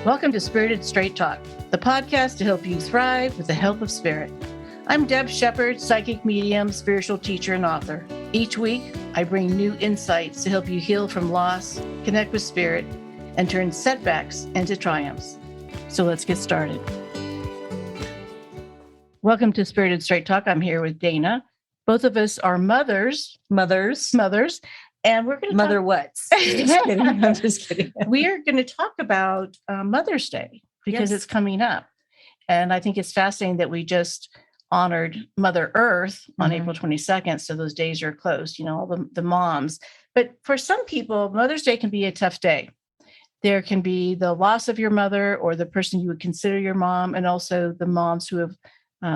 Welcome to Spirited Straight Talk, the podcast to help you thrive with the help of spirit. I'm Deb Shepard, psychic medium, spiritual teacher, and author. Each week, I bring new insights to help you heal from loss, connect with spirit, and turn setbacks into triumphs. So let's get started. Welcome to Spirited Straight Talk. I'm here with Dana. Both of us are mothers. And we're going to Mother what's? I'm just kidding. We are going to talk about Mother's Day because it's coming up. And I think it's fascinating that we just honored Mother Earth on April 22nd. So those days are close, all the moms. But for some people, Mother's Day can be a tough day. There can be the loss of your mother or the person you would consider your mom, and also the moms who have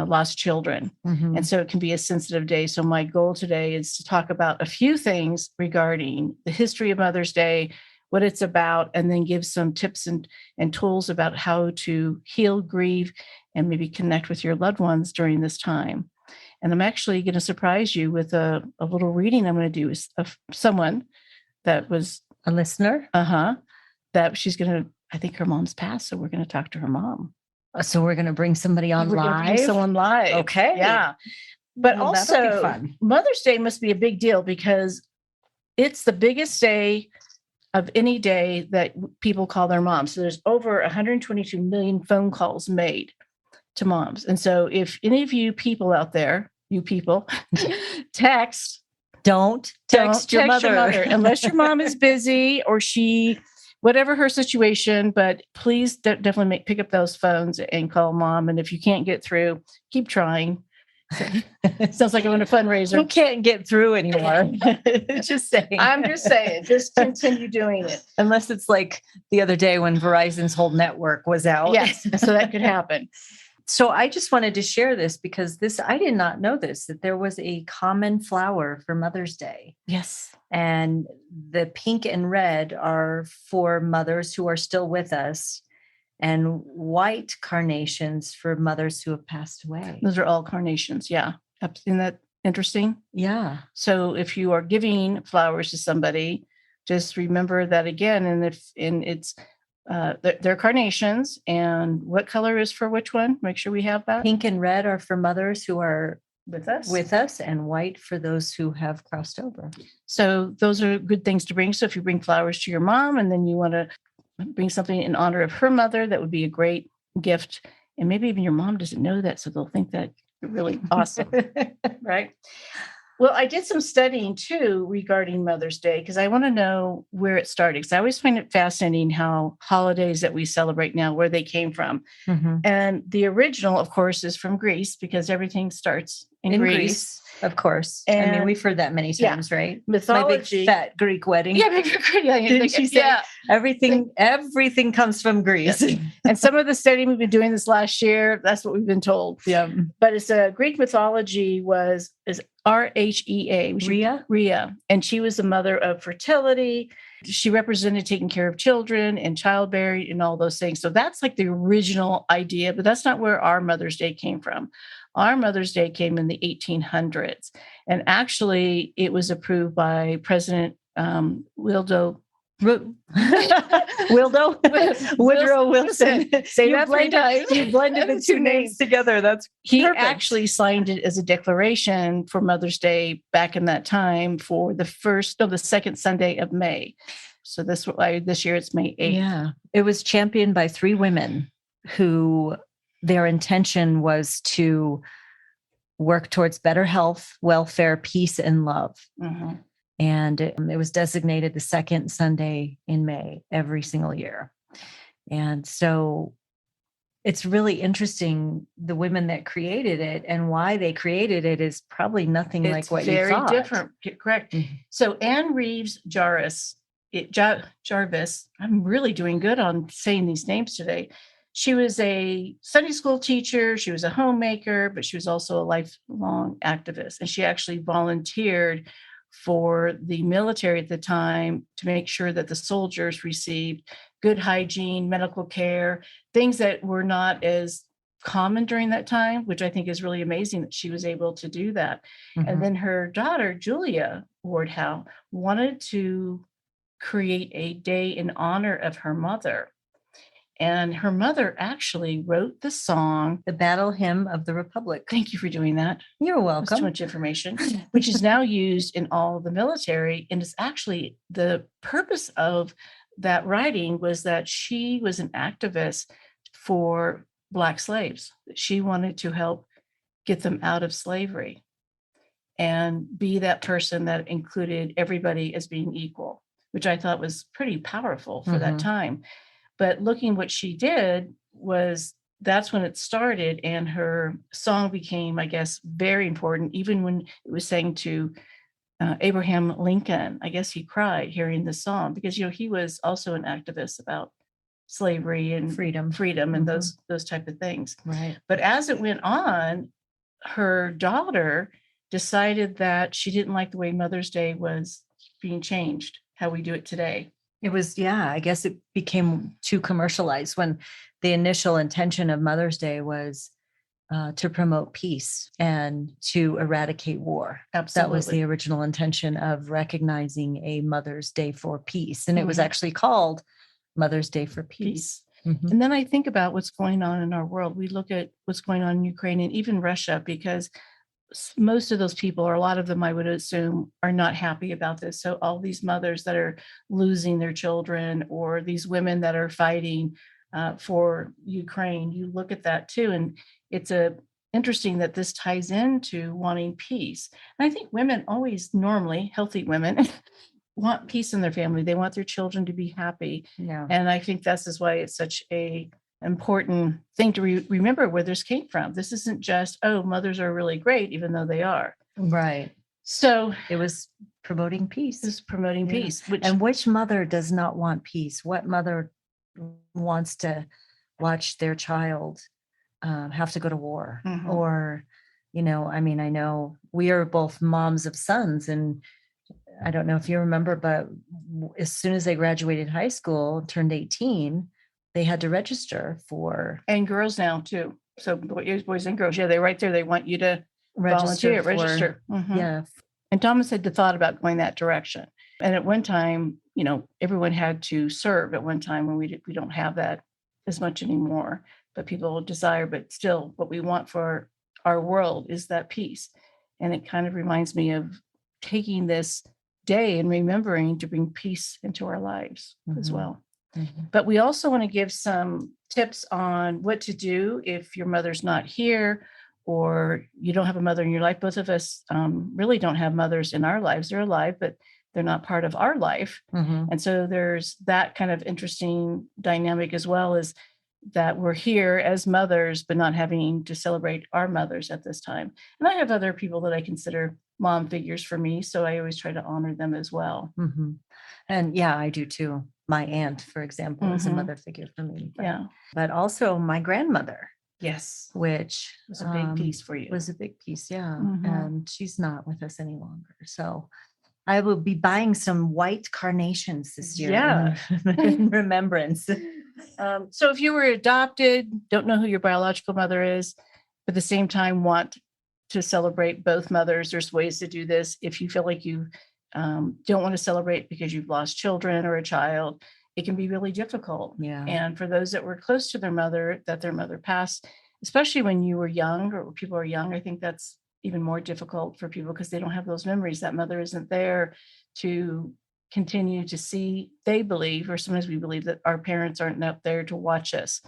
lost children. And so it can be a sensitive day. So my goal today is to talk about a few things regarding the history of Mother's Day, what it's about, and then give some tips and tools about how to heal, grieve, and maybe connect with your loved ones during this time. And I'm actually going to surprise you with a little reading I'm going to do of someone that was a listener. That she's going to, I think her mom's passed. So we're going to talk to her mom. So we're going to bring somebody on live. Bring someone live. Okay. Yeah. But also fun. Mother's Day must be a big deal because it's the biggest day of any day that people call their moms. So there's over 122 million phone calls made to moms. And so if any of you people out there, don't text your mother unless your mom is busy or whatever her situation, but please definitely pick up those phones and call mom. And if you can't get through, keep trying. Sounds like I'm in a fundraiser. Who can't get through anymore? Just saying. I'm just saying, just continue doing it. Unless it's like the other day when Verizon's whole network was out. Yes, so that could happen. So I just wanted to share this because I did not know that there was a common flower for Mother's Day. Yes. And the pink and red are for mothers who are still with us, and white carnations for mothers who have passed away. Those are all carnations. Yeah. Isn't that interesting? Yeah. So if you are giving flowers to somebody, just remember that again. And it's they're carnations. And what color is for which one? Make sure we have that. Pink and red are for mothers who are with us, and white for those who have crossed over. So those are good things to bring. So if you bring flowers to your mom and then you want to bring something in honor of her mother, that would be a great gift. And maybe even your mom doesn't know that, so they'll think that you're really awesome. Right? Well, I did some studying too regarding Mother's Day because I want to know where it started. Because I always find it fascinating how holidays that we celebrate now, where they came from. And the original, of course, is from Greece because everything starts in Greece. Of course. And I mean, we've heard that many times, right? Mythology. My big fat Greek wedding. Yeah, Didn't she say everything comes from Greece? Yes. And some of the studying we've been doing this last year, that's what we've been told. Yeah. But it's Greek mythology is Rhea. Rhea. And she was the mother of fertility. She represented taking care of children and childbearing and all those things. So that's like the original idea, but that's not where our Mother's Day came from. Our Mother's Day came in the 1800s. And actually, it was approved by President Woodrow Wilson. Say that 3 times. You blended the two names together. He actually signed it as a declaration for Mother's Day back in that time for the second Sunday of May. So this year it's May 8th. Yeah. It was championed by 3 women who their intention was to work towards better health, welfare, peace, and love. And it was designated the second Sunday in May every single year. And so it's really interesting, the women that created it and why they created it is probably nothing like what you thought. It's very different. Correct. So Anne Reeves Jarvis, I'm really doing good on saying these names today. She was a Sunday school teacher. She was a homemaker, but she was also a lifelong activist. And she actually volunteered for the military at the time to make sure that the soldiers received good hygiene, medical care, things that were not as common during that time, which I think is really amazing that she was able to do that. And then her daughter, Julia Ward Howe, wanted to create a day in honor of her mother. And her mother actually wrote the song, The Battle Hymn of the Republic. Thank you for doing that. You're That's too welcome. much information, which is now used in all the military. And it's actually the purpose of that writing was that she was an activist for Black slaves. She wanted to help get them out of slavery and be that person that included everybody as being equal, which I thought was pretty powerful for that time. But looking what she did was that's when it started, and her song became, I guess, very important. Even when it was sang to Abraham Lincoln, I guess he cried hearing the song because he was also an activist about slavery and freedom and those type of things. Right. But as it went on, her daughter decided that she didn't like the way Mother's Day was being changed, how we do it today. It was, I guess it became too commercialized when the initial intention of Mother's Day was to promote peace and to eradicate war. Absolutely. That was the original intention of recognizing a Mother's Day for peace. And it was actually called Mother's Day for Peace. And then I think about what's going on in our world. We look at what's going on in Ukraine and even Russia, because most of those people, or a lot of them, I would assume, are not happy about this. So all these mothers that are losing their children, or these women that are fighting for Ukraine, you look at that too. And it's interesting that this ties into wanting peace. And I think women always, normally healthy women, want peace in their family. They want their children to be happy. Yeah. And I think this is why it's such a important thing to remember where this came from. This isn't just, oh, mothers are really great, even though they are. Right. So it was promoting peace. It was promoting peace. Which mother does not want peace? What mother wants to watch their child have to go to war? Or, I mean, I know we are both moms of sons, and I don't know if you remember, but as soon as they graduated high school, turned 18, they had to register for. And girls now too. So boys and girls, they're right there. They want you to register. Yeah. And Thomas had the thought about going that direction. And at one time, everyone had to serve at one time when we don't have that as much anymore, but people desire, but still what we want for our world is that peace. And it kind of reminds me of taking this day and remembering to bring peace into our lives as well. But we also want to give some tips on what to do if your mother's not here, or you don't have a mother in your life. Both of us really don't have mothers in our lives. They're alive, but they're not part of our life. And so there's that kind of interesting dynamic, as well as that we're here as mothers, but not having to celebrate our mothers at this time. And I have other people that I consider mom figures for me, so I always try to honor them as well. And I do too. My aunt, for example, is a mother figure for me. But also my grandmother. Yes. Which was a big piece for you. Was a big piece, and she's not with us any longer. So I will be buying some white carnations this year in remembrance. So if you were adopted, don't know who your biological mother is, but at the same time want to celebrate both mothers, there's ways to do this. If you feel like you don't want to celebrate because you've lost children or a child, it can be really difficult. And for those that were close to their mother, that their mother passed, especially when you were young or people are young, I think that's even more difficult for people because they don't have those memories. That mother isn't there to continue to see. They believe, or sometimes we believe, that our parents aren't up there to watch us.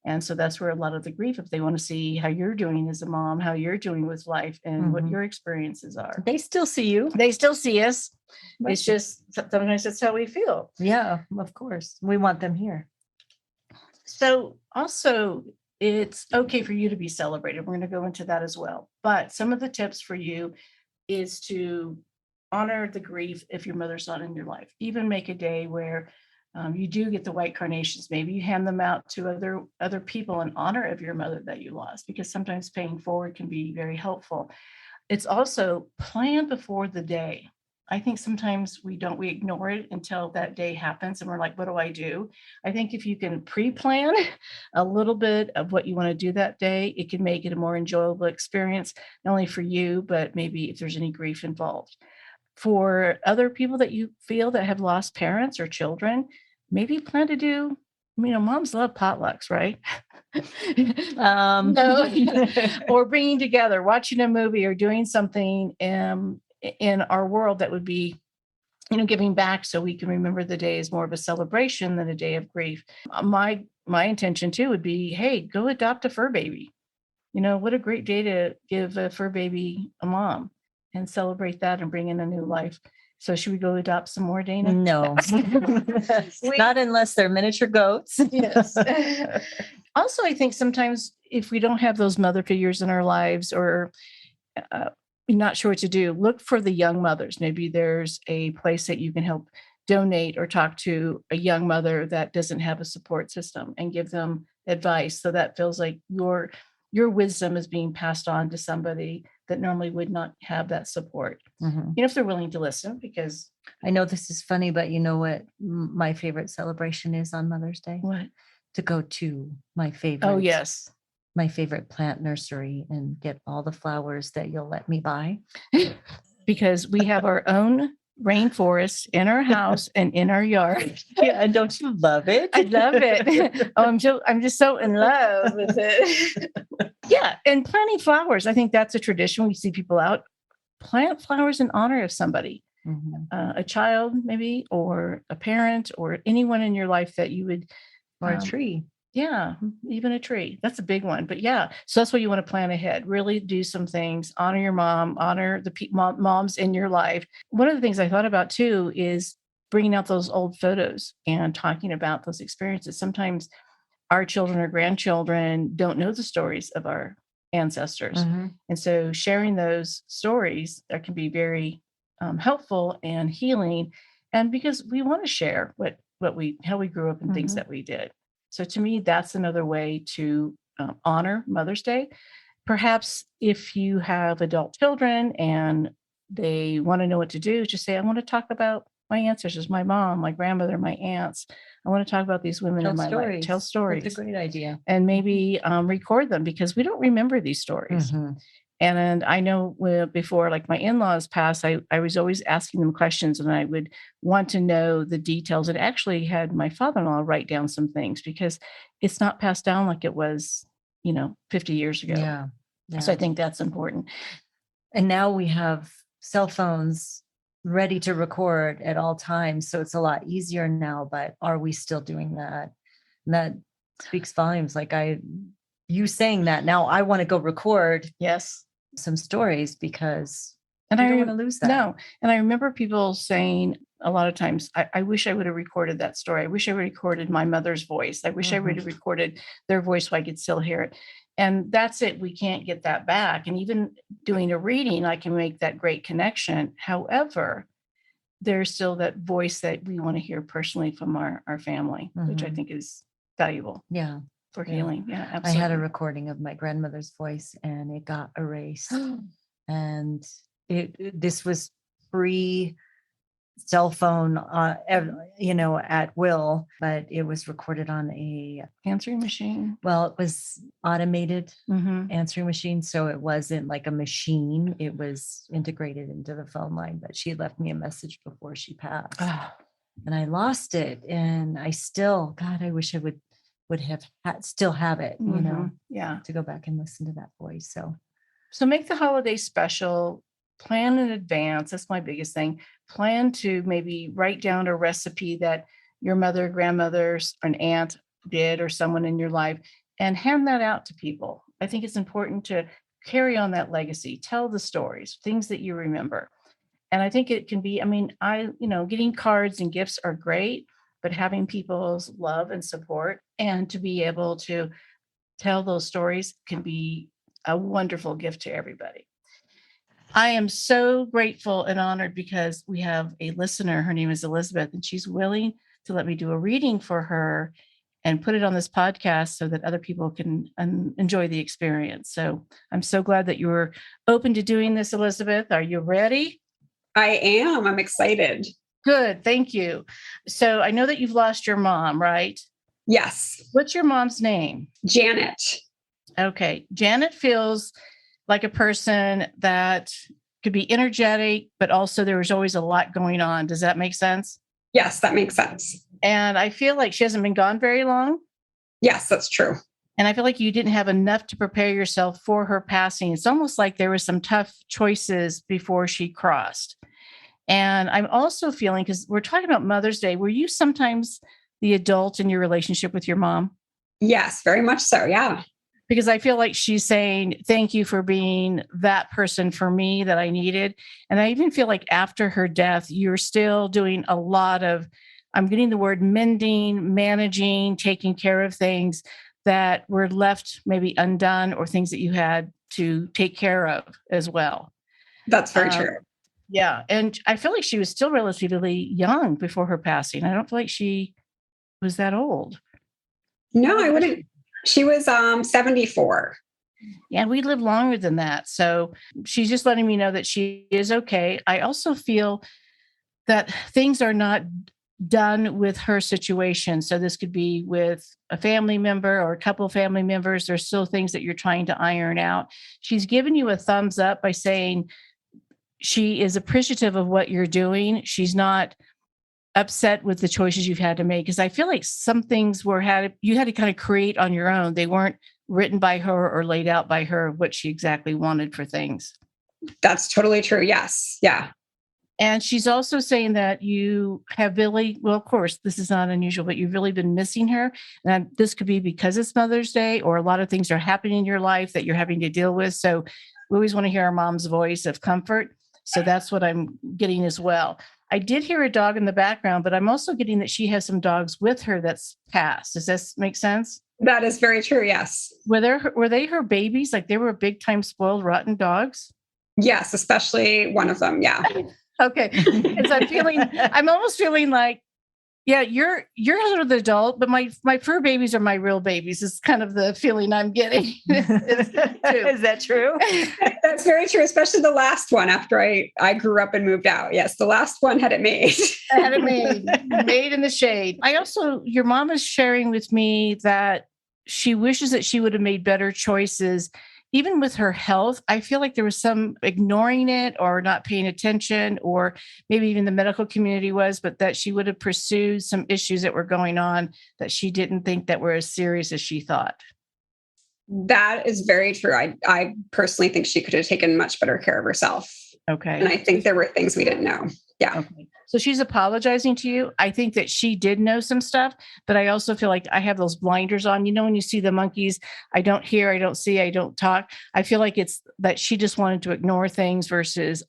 And so that's where a lot of the grief, if they want to see how you're doing as a mom, how you're doing with life, and what your experiences are. They still see you. They still see us. Right. It's just sometimes that's how we feel. Yeah, of course. We want them here. So also, it's okay for you to be celebrated. We're going to go into that as well. But some of the tips for you is to honor the grief if your mother's not in your life. Even make a day where you do get the white carnations. Maybe you hand them out to other people in honor of your mother that you lost, because sometimes paying forward can be very helpful. It's also plan before the day. I think sometimes we ignore it until that day happens and we're like, what do I do? I think if you can pre-plan a little bit of what you want to do that day, it can make it a more enjoyable experience, not only for you, but maybe if there's any grief involved. For other people that you feel that have lost parents or children, maybe plan to do Moms love potlucks, right? No. Or bringing together, watching a movie or doing something in our world that would be, giving back so we can remember the day as more of a celebration than a day of grief. My intention too would be, hey, go adopt a fur baby. What a great day to give a fur baby a mom and celebrate that and bring in a new life. So should we go adopt some more, Dana? No. Not unless they're miniature goats. Yes. Also, I think sometimes if we don't have those mother figures in our lives or not sure what to do, look for the young mothers. Maybe there's a place that you can help donate or talk to a young mother that doesn't have a support system and give them advice. So that feels like your wisdom is being passed on to somebody that normally would not have that support. If they're willing to listen, because I know this is funny, but you know what my favorite celebration is on Mother's Day? What? To go to my favorite. Oh, yes. My favorite plant nursery and get all the flowers that you'll let me buy. Because we have our own rainforest in our house and in our yard. Yeah, and don't you love it? I love it. Oh, I'm just so in love with it. Yeah, and planting flowers. I think that's a tradition. We see people out plant flowers in honor of somebody, a child maybe, or a parent, or anyone in your life that you would, or a tree. Yeah, even a tree. That's a big one. But yeah, so that's what you want to plan ahead. Really do some things. Honor your mom. Honor the moms in your life. One of the things I thought about too is bringing out those old photos and talking about those experiences. Sometimes our children or grandchildren don't know the stories of our ancestors. And so sharing those stories that can be very helpful and healing. And because we want to share how we grew up and things that we did. So to me, that's another way to honor Mother's Day. Perhaps if you have adult children and they want to know what to do, just say, I want to talk about my ancestors, my mom, my grandmother, my aunts. I want to talk about these women in my life. Tell stories. That's a great idea. And maybe record them because we don't remember these stories. And I know before, like my in-laws passed, I was always asking them questions and I would want to know the details. And actually had my father-in-law write down some things because it's not passed down like it was, 50 years ago. Yeah. So I think that's important. And now we have cell phones ready to record at all times. So it's a lot easier now, but are we still doing that? And that speaks volumes. Like you saying that now I want to go record. Yes. Some stories because and I don't want to lose that. No. And I remember people saying a lot of times, I wish I would have recorded that story. I wish I would have recorded my mother's voice. I wish I would have recorded their voice so I could still hear it. And that's it. We can't get that back. And even doing a reading, I can make that great connection. However, there's still that voice that we want to hear personally from our family, which I think is valuable. Yeah. For healing. Yeah, absolutely. I had a recording of my grandmother's voice and it got erased. And this was pre cell phone, at will, but it was recorded on a answering machine. Well, it was automated answering machine. So it wasn't like a machine. It was integrated into the phone line, but she left me a message before she passed and I lost it. And I still, God, I wish I would have still have it, to go back and listen to that voice. So make the holiday special, plan in advance. That's my biggest thing. Plan to maybe write down a recipe that your mother, grandmother, an aunt did, or someone in your life, and hand that out to people. I think it's important to carry on that legacy, tell the stories, things that you remember. And I think it can be, getting cards and gifts are great, but having people's love and support and to be able to tell those stories can be a wonderful gift to everybody. I am so grateful and honored because we have a listener. Her name is Elizabeth, and she's willing to let me do a reading for her and put it on this podcast so that other people can enjoy the experience. So I'm so glad that you were open to doing this, Elizabeth. Are you ready? I am. I'm excited. Good. Thank you. So I know that you've lost your mom, right? Yes. What's your mom's name? Janet. Okay. Janet feels like a person that could be energetic, but also there was always a lot going on. Does that make sense? Yes, that makes sense. And I feel like she hasn't been gone very long. Yes, that's true. And I feel like you didn't have enough to prepare yourself for her passing. It's almost like there were some tough choices before she crossed. And I'm also feeling, because we're talking about Mother's Day, were you sometimes the adult in your relationship with your mom? Yes, very much so. Yeah. Because I feel like she's saying, thank you for being that person for me that I needed. And I even feel like after her death, you're still doing a lot of, I'm getting the word mending, managing, taking care of things that were left maybe undone or things that you had to take care of as well. That's very true. Yeah. And I feel like she was still relatively young before her passing. I don't feel like she was that old. No, I wouldn't. She was 74. Yeah, we live longer than that. So she's just letting me know that she is okay. I also feel that things are not done with her situation. So this could be with a family member or a couple of family members. There's still things that you're trying to iron out. She's given you a thumbs up by saying she is appreciative of what you're doing. She's not upset with the choices you've had to make, because I feel like some things you had to kind of create on your own. They weren't written by her or laid out by her what she exactly wanted for things. That's totally true. Yes. Yeah. And she's also saying that you have really, well, of course, this is not unusual, but you've really been missing her. And this could be because it's Mother's Day, or a lot of things are happening in your life that you're having to deal with. So we always want to hear our mom's voice of comfort. So that's what I'm getting as well. I did hear a dog in the background, but I'm also getting that she has some dogs with her that's passed. Does this make sense? That is very true. Yes. Were they her babies? Like they were big time spoiled, rotten dogs? Yes, especially one of them. Yeah. Okay. Because I'm almost feeling like, yeah, you're sort of the adult, but my fur babies are my real babies. Is kind of the feeling I'm getting. Is that true? That's very true, especially the last one after I grew up and moved out. Yes, the last one had it made. I had it made in the shade. Your mom is sharing with me that she wishes that she would have made better choices. Even with her health, I feel like there was some ignoring it or not paying attention, or maybe even the medical community was, but that she would have pursued some issues that were going on that she didn't think that were as serious as she thought. That is very true. I personally think she could have taken much better care of herself. Okay. And I think there were things we didn't know. Yeah. Okay. So she's apologizing to you. I think that she did know some stuff, but I also feel like I have those blinders on. You know, when you see the monkeys, I don't hear, I don't see, I don't talk. I feel like it's that she just wanted to ignore things versus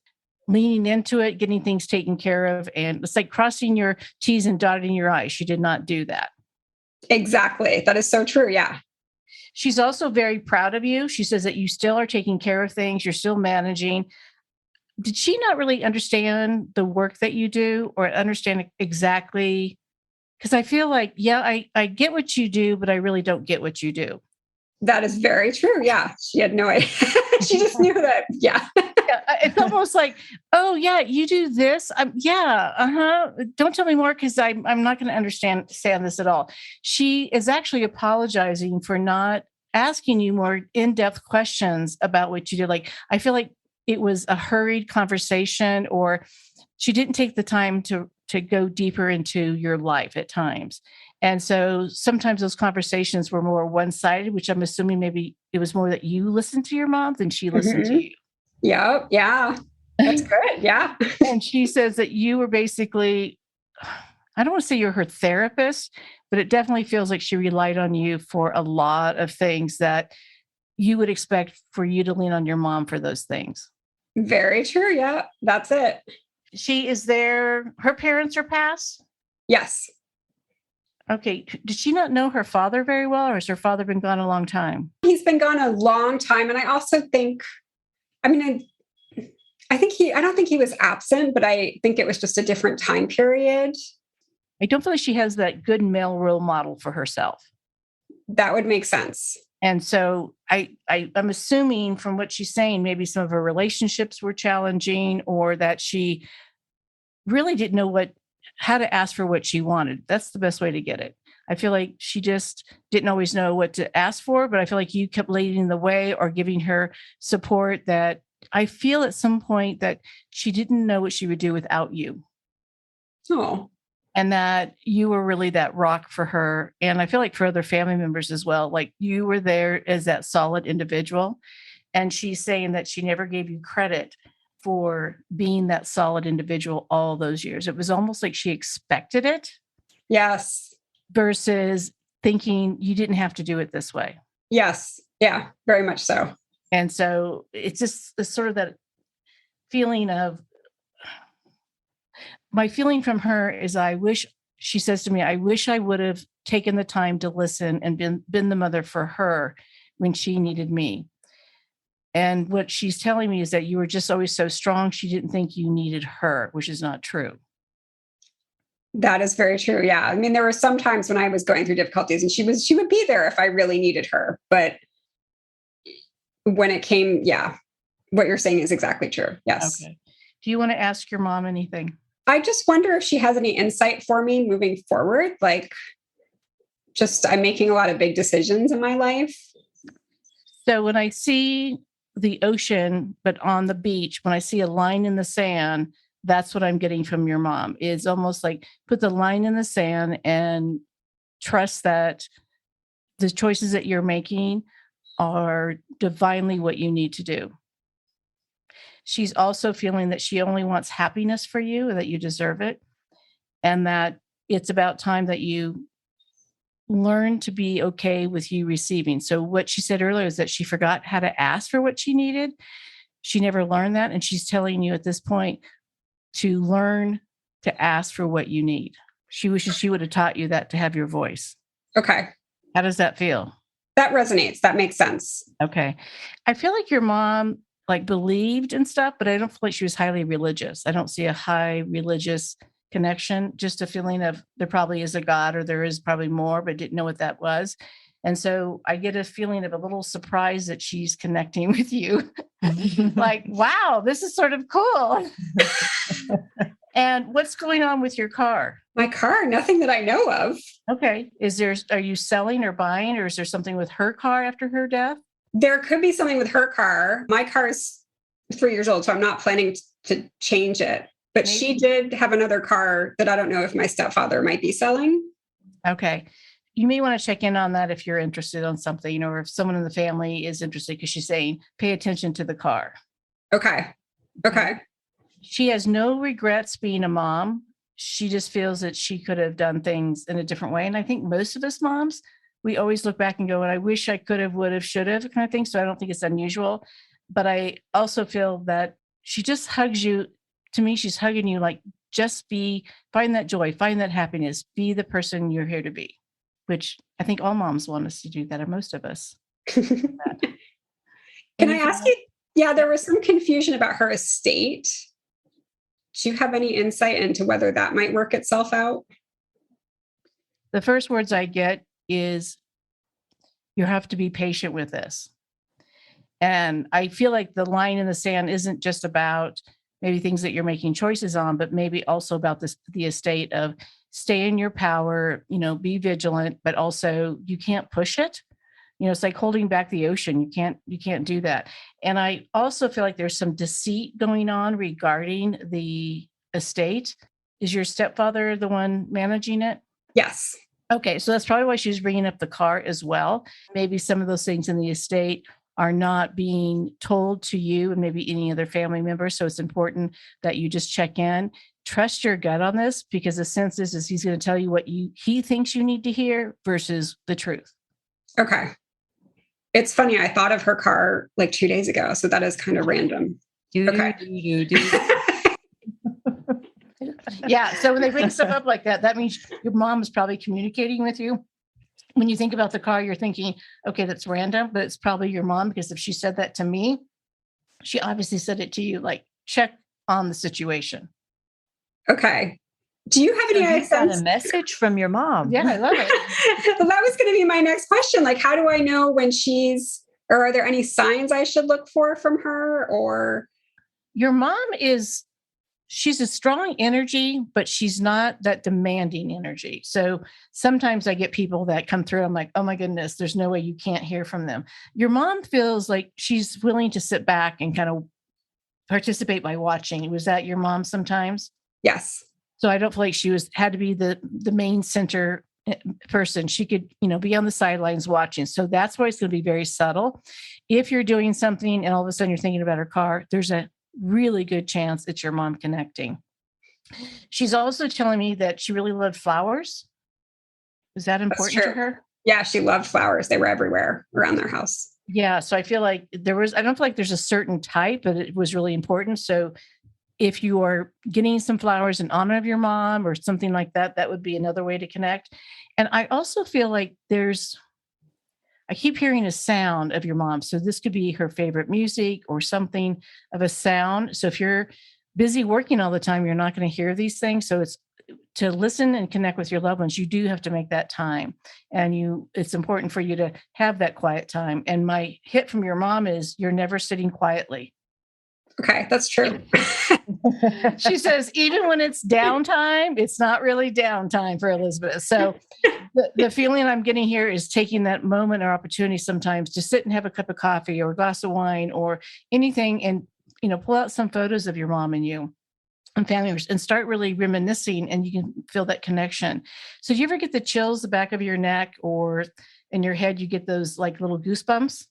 leaning into it, getting things taken care of. And it's like crossing your T's and dotting your I's. She did not do that. Exactly. That is so true. Yeah. She's also very proud of you. She says that you still are taking care of things. You're still managing. Did she not really understand the work that you do, or understand exactly? Because I feel like, yeah, I get what you do, but I really don't get what you do. That is very true. Yeah. She had no idea. She just knew that. Yeah. Yeah, it's almost like, oh yeah, you do this. Yeah. Uh-huh. Don't tell me more, because I'm not going to understand this at all. She is actually apologizing for not asking you more in-depth questions about what you did. Like, I feel like it was a hurried conversation, or she didn't take the time to go deeper into your life at times. And so sometimes those conversations were more one-sided, which I'm assuming maybe it was more that you listened to your mom than she listened to you. Yeah. Yeah. That's good. Yeah. And she says that you were basically, I don't want to say you're her therapist, but it definitely feels like she relied on you for a lot of things that you would expect for you to lean on your mom for those things. Very true. Yeah. That's it. She is there. Her parents are passed. Yes. Okay. Did she not know her father very well, or has her father been gone a long time? He's been gone a long time. And I also think, I don't think he was absent, but I think it was just a different time period. I don't feel like she has that good male role model for herself. That would make sense. And so I'm assuming from what she's saying, maybe some of her relationships were challenging, or that she really didn't know how to ask for what she wanted. That's the best way to get it. I feel like she just didn't always know what to ask for, but I feel like you kept leading the way or giving her support that I feel at some point that she didn't know what she would do without you. Oh, and that you were really that rock for her. And I feel like for other family members as well, like you were there as that solid individual. And she's saying that she never gave you credit for being that solid individual all those years. It was almost like she expected it Yes. versus thinking you didn't have to do it this way. Yes. Yeah, very much so. And so it's just the sort of that feeling of, my feeling from her is she says to me, I wish I would have taken the time to listen and been the mother for her when she needed me. And what she's telling me is that you were just always so strong. She didn't think you needed her, which is not true. That is very true. Yeah. I mean, there were some times when I was going through difficulties and she would be there if I really needed her. But when it came, yeah, what you're saying is exactly true. Yes. Okay. Do you want to ask your mom anything? I just wonder if she has any insight for me moving forward. Like, I'm making a lot of big decisions in my life. So when I see the ocean, but on the beach, when I see a line in the sand, that's what I'm getting from your mom. Is almost like put the line in the sand and trust that the choices that you're making are divinely what you need to do. She's also feeling that she only wants happiness for you and that you deserve it. And that it's about time that you learn to be okay with you receiving. So what she said earlier is that she forgot how to ask for what she needed. She never learned that. And she's telling you at this point to learn to ask for what you need. She wishes she would have taught you that to have your voice. Okay. How does that feel? That resonates. That makes sense. Okay. I feel like your mom believed in stuff, but I don't feel like she was highly religious. I don't see a high religious connection, just a feeling of there probably is a God or there is probably more, but didn't know what that was. And so I get a feeling of a little surprise that she's connecting with you. Like, wow, this is sort of cool. And what's going on with your car? My car, nothing that I know of. Okay. Are you selling or buying, or is there something with her car after her death? There could be something with her car. My car is 3 years old, so I'm not planning to change it. But Maybe. She did have another car that I don't know if my stepfather might be selling. Okay. You may want to check in on that if you're interested on something, or if someone in the family is interested, because she's saying, pay attention to the car. Okay. Okay. She has no regrets being a mom. She just feels that she could have done things in a different way. And I think most of us moms, we always look back and go, I wish I could have, would have, should have kind of thing. So I don't think it's unusual. But I also feel that she just hugs you. To me, she's hugging you like, find that joy, find that happiness, be the person you're here to be, which I think all moms want us to do that, or most of us. Can I ask you? Yeah, there was some confusion about her estate. Do you have any insight into whether that might work itself out? The first words I get is, you have to be patient with this. And I feel like the line in the sand isn't just about maybe things that you're making choices on, but maybe also about the estate of stay in your power, be vigilant, but also you can't push it. It's like holding back the ocean. You can't do that. And I also feel like there's some deceit going on regarding the estate. Is your stepfather the one managing it? Yes. Okay. So that's probably why she's bringing up the car as well. Maybe some of those things in the estate are not being told to you and maybe any other family members. So it's important that you just check in, trust your gut on this, because the sense is he's going to tell you what he thinks you need to hear versus the truth. Okay. It's funny. I thought of her car like 2 days ago. So that is kind of random. Okay. Yeah. So when they bring stuff up like that, that means your mom is probably communicating with you. When you think about the car, you're thinking, okay, that's random, but it's probably your mom, because if she said that to me, she obviously said it to you, like, check on the situation. Okay. Do you have any sense? A message from your mom. Yeah, I love it. Well, that was going to be my next question. Like, how do I know when or are there any signs I should look for from her? Or your mom she's a strong energy, but she's not that demanding energy. So sometimes I get people that come through. I'm like, oh my goodness, there's no way you can't hear from them. Your mom feels like she's willing to sit back and kind of participate by watching. Was that your mom sometimes? Yes. So I don't feel like she had to be the main center person. She could, be on the sidelines watching. So that's why it's going to be very subtle. If you're doing something and all of a sudden you're thinking about her car, there's a really good chance it's your mom connecting. She's also telling me that she really loved flowers. Is that important to her? Yeah, she loved flowers. They were everywhere around their house. Yeah. So I feel like I don't feel like there's a certain type, but it was really important. So if you are getting some flowers in honor of your mom or something like that, that would be another way to connect. And I also feel like I keep hearing a sound of your mom. So this could be her favorite music or something of a sound. So if you're busy working all the time, you're not going to hear these things. So it's to listen and connect with your loved ones. You do have to make that time, and it's important for you to have that quiet time. And my hit from your mom is you're never sitting quietly. Okay, that's true. She says, even when it's downtime, it's not really downtime for Elizabeth. So the feeling I'm getting here is taking that moment or opportunity sometimes to sit and have a cup of coffee or a glass of wine or anything and, pull out some photos of your mom and you and family members and start really reminiscing, and you can feel that connection. So do you ever get the chills, the back of your neck, or in your head, you get those like little goosebumps?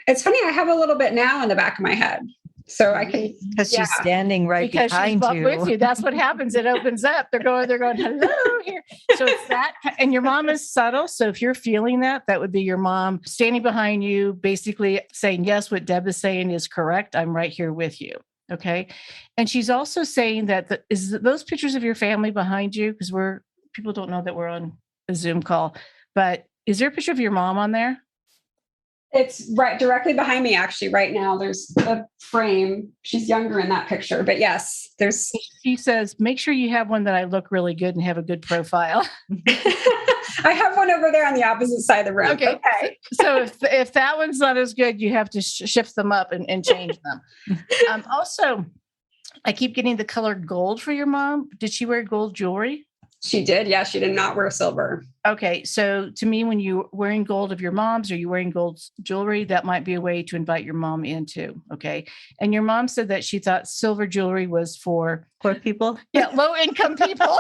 It's funny. I have a little bit now in the back of my head. So I can, because she's standing right because behind she's you. with you. That's what happens. It opens up. They're going, hello here. So it's that, and your mom is subtle. So if you're feeling that would be your mom standing behind you, basically saying, yes, what Deb is saying is correct. I'm right here with you. Okay. And she's also saying that is those pictures of your family behind you? Because people don't know that we're on a Zoom call, but is there a picture of your mom on there? It's right directly behind me, actually, right now. There's a frame. She's younger in that picture, but yes, there's. She says, make sure you have one that I look really good and have a good profile. I have one over there on the opposite side of the room. Okay. So if that one's not as good, you have to shift them up and change them. Also, I keep getting the color gold for your mom. Did she wear gold jewelry? She did. Yeah, she did not wear silver. Okay. So to me, when you're wearing gold of your mom's or you're wearing gold jewelry, that might be a way to invite your mom into. Okay. And your mom said that she thought silver jewelry was for poor people. Yeah. Low income people.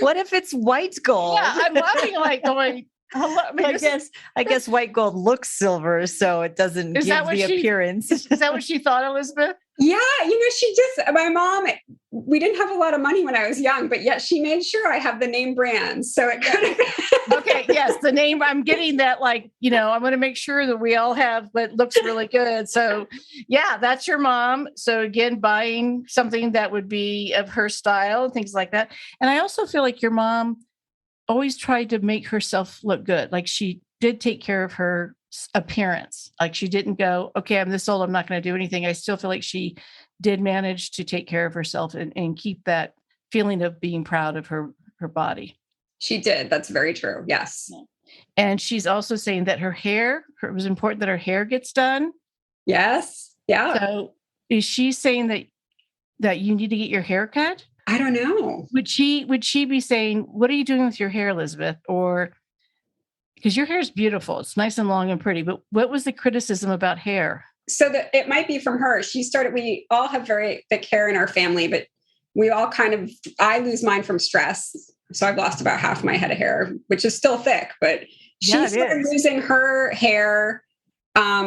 What if it's white gold? Yeah. I'm laughing like going, hello. I guess white gold looks silver, so it doesn't give the appearance. Is that what she thought, Elizabeth? Yeah, my mom, we didn't have a lot of money when I was young, but yet she made sure I have the name brand. So it could have Okay, yes, the name, I'm getting that, I'm going to make sure that we all have what looks really good. So yeah, that's your mom. So again, buying something that would be of her style and things like that. And I also feel like your mom always tried to make herself look good. Like she did take care of her appearance. Like she didn't go, okay, I'm this old, I'm not going to do anything. I still feel like she did manage to take care of herself and keep that feeling of being proud of her body. She did. That's very true. Yes. And she's also saying that it was important that her hair gets done. Yes. Yeah. So is she saying that you need to get your hair cut? I don't know. Would she be saying, what are you doing with your hair, Elizabeth? Or because your hair is beautiful. It's nice and long and pretty. But what was the criticism about hair? So it might be from her. We all have very thick hair in our family, but we all I lose mine from stress. So I've lost about half my head of hair, which is still thick, but she started losing her hair.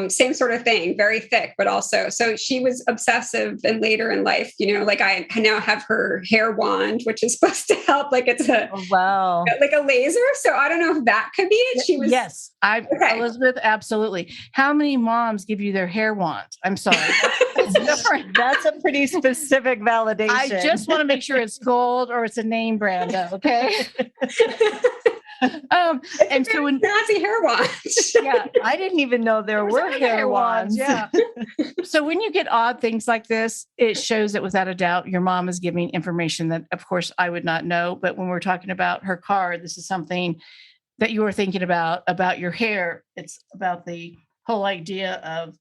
Same sort of thing, very thick, but also, so she was obsessive and later in life, like I now have her hair wand, which is supposed to help. Like it's like a laser. So I don't know if that could be it. She was. Yes. Elizabeth, absolutely. How many moms give you their hair wand? I'm sorry. That's a pretty specific validation. I just want to make sure it's gold or it's a name brand. Okay. And so when Nazi hair wands. Yeah, I didn't even know there were hair wands. Yeah. So when you get odd things like this, it shows that without a doubt, your mom is giving information that, of course, I would not know. But when we're talking about her card, this is something that you were thinking about your hair. It's about the whole idea of,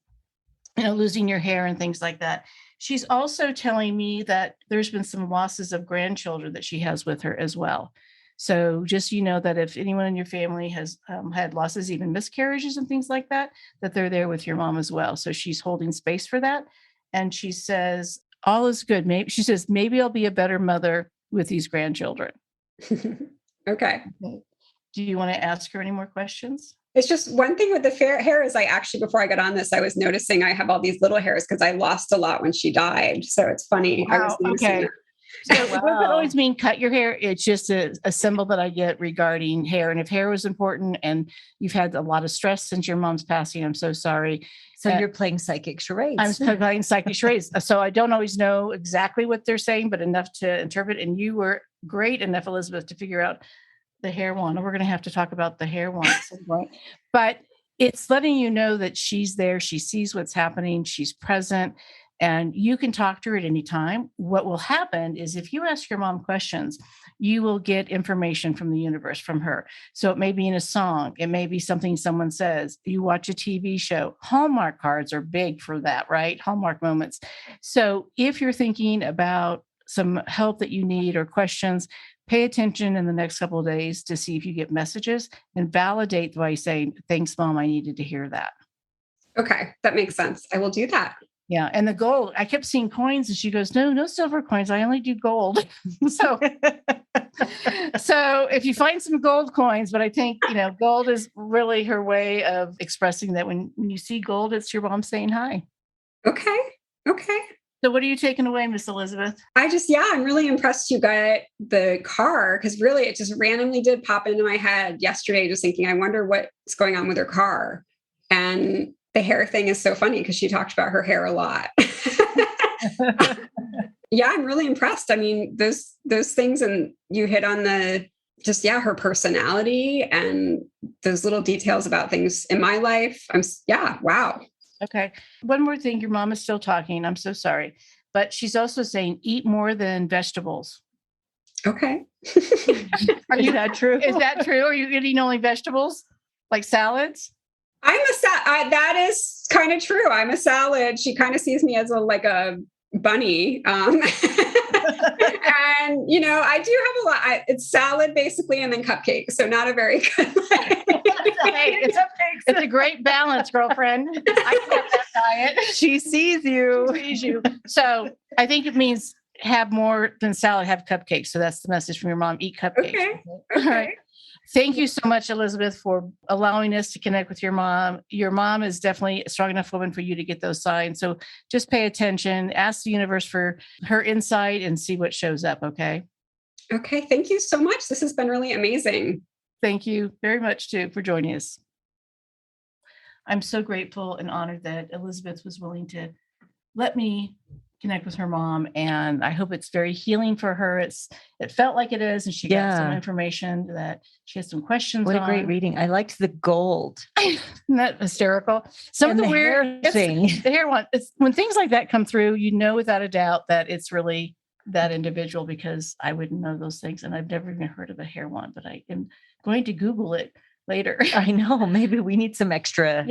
losing your hair and things like that. She's also telling me that there's been some losses of grandchildren that she has with her as well. So just, that if anyone in your family has had losses, even miscarriages and things like that, that they're there with your mom as well. So she's holding space for that. And she says, All is good. Maybe she says, maybe I'll be a better mother with these grandchildren. Okay. Do you want to ask her any more questions? It's just one thing with the hair is I actually, before I got on this, I was noticing I have all these little hairs because I lost a lot when she died. So it's funny. Wow, I was noticing okay. that. So it doesn't always mean cut your hair. It's just a symbol that I get regarding hair. And if hair was important and you've had a lot of stress since your mom's passing, I'm so sorry. So you're playing psychic charades. I'm playing psychic charades. So I don't always know exactly what they're saying, but enough to interpret. And you were great enough, Elizabeth, to figure out the hair one. We're going to have to talk about the hair one at some point. But it's letting you know that she's there. She sees what's happening. She's present. And you can talk to her at any time. What will happen is if you ask your mom questions, you will get information from the universe from her. So it may be in a song. It may be something someone says. You watch a TV show. Hallmark cards are big for that, right? Hallmark moments. So if you're thinking about some help that you need or questions, pay attention in the next couple of days to see if you get messages and validate by saying, thanks, Mom, I needed to hear that. Okay, that makes sense. I will do that. Yeah. And the gold, I kept seeing coins and she goes, no silver coins. I only do gold. So if you find some gold coins, but I think, gold is really her way of expressing that when you see gold, it's your mom saying hi. Okay. So what are you taking away, Miss Elizabeth? I'm really impressed you got the car because really it just randomly did pop into my head yesterday, just thinking, I wonder what's going on with her car. And the hair thing is so funny because she talked about her hair a lot. Yeah, I'm really impressed. I mean, those things, and you hit on her personality and those little details about things in my life. Wow. Okay. One more thing. Your mom is still talking. I'm so sorry. But she's also saying, eat more than vegetables. Okay. Is that true? Is that true? Are you eating only vegetables? Like salads? That is kind of true. I'm a salad. She kind of sees me as a bunny. And, I do have a lot. It's salad basically, and then cupcakes. So not a very good It's a great balance, girlfriend. I can have that diet. She sees you. So I think it means have more than salad, have cupcakes. So that's the message from your mom. Eat cupcakes. Okay. All right. Thank you so much, Elizabeth, for allowing us to connect with your mom. Your mom is definitely a strong enough woman for you to get those signs. So just pay attention, ask the universe for her insight and see what shows up. Okay. Okay. Thank you so much. This has been really amazing. Thank you very much too for joining us. I'm so grateful and honored that Elizabeth was willing to let me connect with her mom, and I hope it's very healing for her. It felt like it is, and she got some information that she has some questions. What a great reading! I liked the gold. Isn't that hysterical? Some and of the weird thing, the hair one. When things like that come through, without a doubt that it's really that individual, because I wouldn't know those things, and I've never even heard of a hair one, but I am going to Google it later. I know. Maybe we need some extra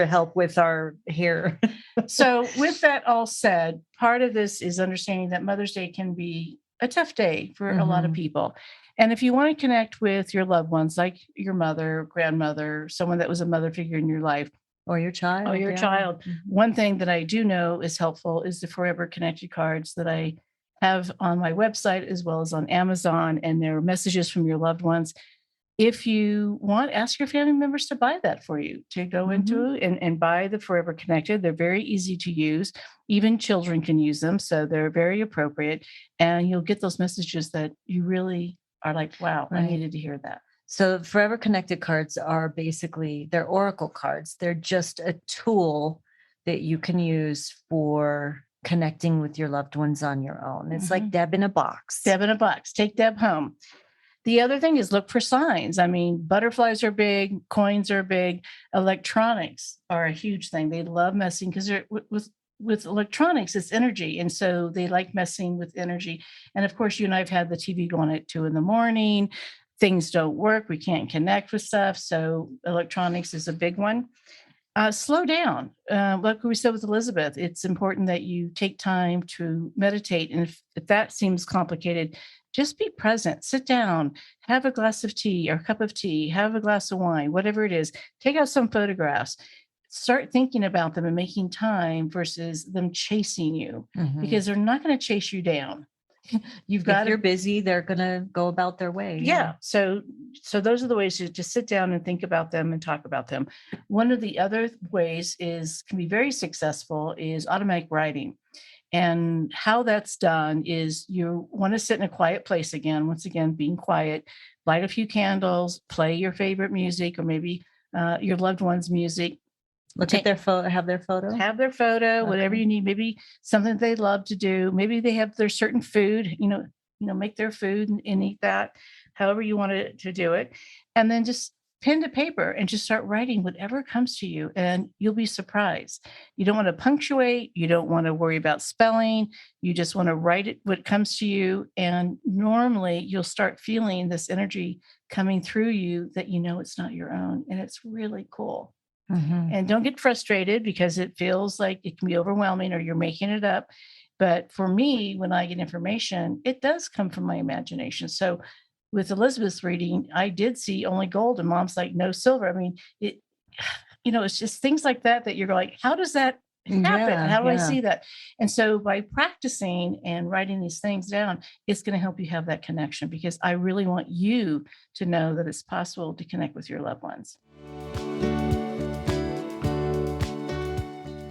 help with our hair. So with that all said, part of this is understanding that Mother's Day can be a tough day for a lot of people. And if you want to connect with your loved ones, like your mother, grandmother, someone that was a mother figure in your life, or your child. One thing that I do know is helpful is the Forever Connected cards that I have on my website as well as on Amazon, and they're messages from your loved ones. If you want, ask your family members to buy that for you, to go into and buy the Forever Connected. They're very easy to use. Even children can use them. So they're very appropriate. And you'll get those messages that you really are like, wow, I needed to hear that. So Forever Connected cards are basically, they're oracle cards. They're just a tool that you can use for connecting with your loved ones on your own. It's like Deb in a box. Deb in a box. Take Deb home. The other thing is look for signs. I mean, butterflies are big, coins are big, electronics are a huge thing. They love messing because with electronics, it's energy. And so they like messing with energy. And of course, you and I have had the TV going at 2 a.m. Things don't work. We can't connect with stuff. So electronics is a big one. Slow down. Like we said with Elizabeth, it's important that you take time to meditate. And if that seems complicated, just be present, sit down, have a glass of tea or a cup of tea, have a glass of wine, whatever it is, take out some photographs, start thinking about them and making time versus them chasing you, because they're not going to chase you down. You've got if you're busy, they're going to go about their way. Yeah. So those are the ways to just sit down and think about them and talk about them. One of the other ways can be very successful is automatic writing. And how that's done is you want to sit in a quiet place again, once again, being quiet, light a few candles, play your favorite music, or maybe your loved one's music. Look at their photo, have their photo, whatever you need, maybe something they love to do. Maybe they have their certain food, make their food and eat that, however you want to do it. And then just pen to paper and just start writing whatever comes to you, and you'll be surprised. You don't want to punctuate. You don't want to worry about spelling. You just want to write it, what comes to you. And normally you'll start feeling this energy coming through you that it's not your own. And it's really cool. And don't get frustrated because it feels like it can be overwhelming or you're making it up. But for me, when I get information, it does come from my imagination. So with Elizabeth's reading, I did see only gold, and Mom's like, no silver. I mean, it's just things like that you're like, how does that happen? How do I see that? And so by practicing and writing these things down, it's going to help you have that connection, because I really want you to know that it's possible to connect with your loved ones.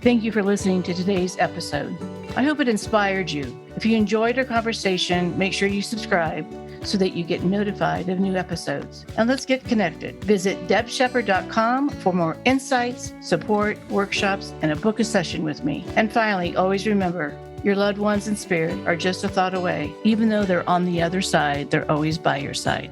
Thank you for listening to today's episode. I hope it inspired you. If you enjoyed our conversation, make sure you subscribe so that you get notified of new episodes. And let's get connected. Visit debshepard.com for more insights, support, workshops, and a book a session with me. And finally, always remember, your loved ones in spirit are just a thought away. Even though they're on the other side, they're always by your side.